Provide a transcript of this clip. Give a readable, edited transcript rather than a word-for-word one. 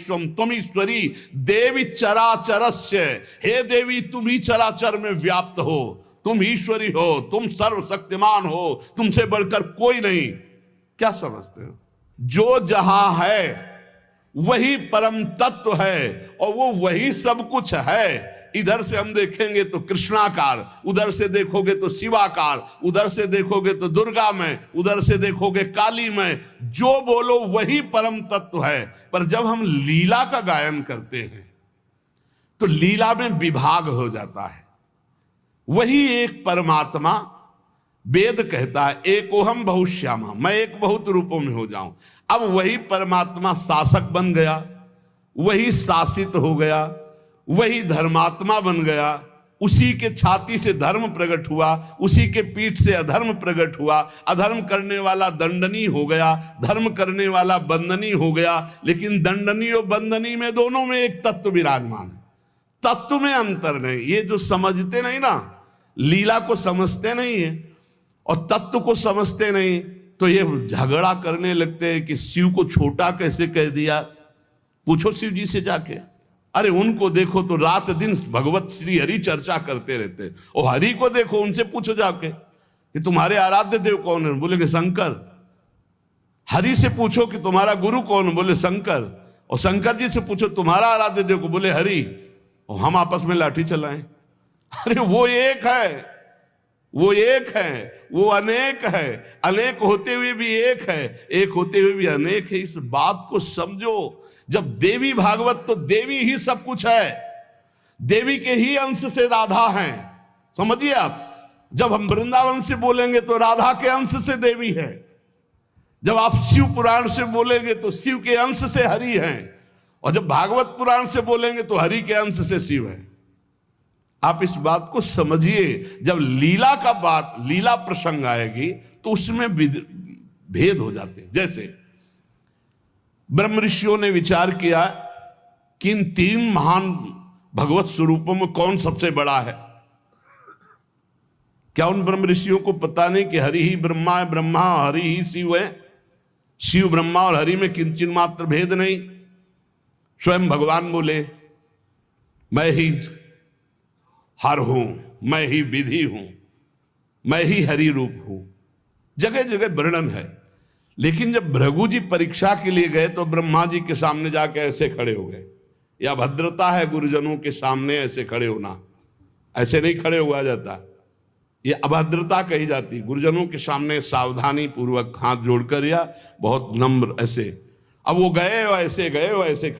विश्वम तुम ईश्वरी देवी चराचरस्य, हे देवी तुम ही चराचर में व्याप्त हो, तुम ईश्वरी हो, तुम सर्वशक्तिमान हो, तुमसे बढ़कर कोई नहीं। क्या समझते हो? जो जहां है वही परम तत्व है और वो वही सब कुछ है। इधर से हम देखेंगे तो कृष्णाकार, उधर से देखोगे तो शिवाकार, उधर से देखोगे तो दुर्गा में, उधर से देखोगे काली में। जो बोलो वही परम तत्व है। पर जब हम लीला का गायन करते हैं तो लीला में विभाग हो जाता है। वही एक परमात्मा, वेद कहता है एकोहम बहुश्यामा, मैं एक बहुत रूपों में हो जाऊं। अब वही परमात्मा शासक बन गया, वही शासित हो गया, वही धर्मात्मा बन गया। उसी के छाती से धर्म प्रकट हुआ, उसी के पीठ से अधर्म प्रकट हुआ। अधर्म करने वाला दंडनीय हो गया, धर्म करने वाला बंदनीय हो गया। लेकिन दंडनीय और बंदनीय में दोनों में एक तत्व विराजमान है, तत्व में अंतर नहीं। ये जो समझते नहीं ना, लीला को समझते नहीं है और तत्व को समझते नहीं, तो ये झगड़ा करने लगते हैं कि शिव को छोटा कैसे कह दिया। पूछो शिव जी से जाके, अरे उनको देखो तो रात दिन भगवत श्री हरि चर्चा करते रहते, और हरि को देखो, उनसे पूछो जाके कि तुम्हारे आराध्य देव कौन है, बोलेंगे शंकर। हरि से पूछो कि तुम्हारा गुरु कौन, बोले शंकर। और शंकर जी से पूछो तुम्हारा आराध्य देव को, बोले हरि। और हम आपस में लाठी चलाएं। अरे वो एक है, वो एक है, वो अनेक है। अनेक होते हुए भी एक है, एक होते हुए भी अनेक है। इस बात को समझो। जब देवी भागवत, तो देवी ही सब कुछ है, देवी के ही अंश से राधा है। समझिए आप, जब हम वृंदावन से बोलेंगे तो राधा के अंश से देवी है। जब आप शिव पुराण से बोलेंगे तो शिव के अंश से हरि है, और जब भागवत पुराण से बोलेंगे तो हरि के अंश से शिव है। आप इस बात को समझिए। जब लीला का बात, लीला प्रसंग आएगी तो उसमें भेद हो जाते हैं। जैसे ब्रह्म ऋषियों ने विचार किया कि इन तीन महान भगवत स्वरूपों में कौन सबसे बड़ा है। क्या उन ब्रह्म ऋषियों को पता नहीं कि हरि ही ब्रह्मा है, ब्रह्मा हरि ही शिव है। शिव ब्रह्मा और हरि में किंचित मात्र भेद नहीं। स्वयं भगवान बोले मैं ही हर हूं, मैं ही विधि हूं, मैं ही हरि रूप हूं। जगह जगह वर्णन है। लेकिन जब भृगु जी परीक्षा के लिए गए तो ब्रह्मा जी के सामने जाके ऐसे खड़े हो गए। यह भद्रता है गुरुजनों के सामने ऐसे खड़े होना, ऐसे नहीं खड़े हुआ जाता, ये अभद्रता कही जाती। गुरुजनों के सामने सावधानी पूर्वक हाथ जोड़कर या बहुत नम्र ऐसे। अब वो गए और ऐसे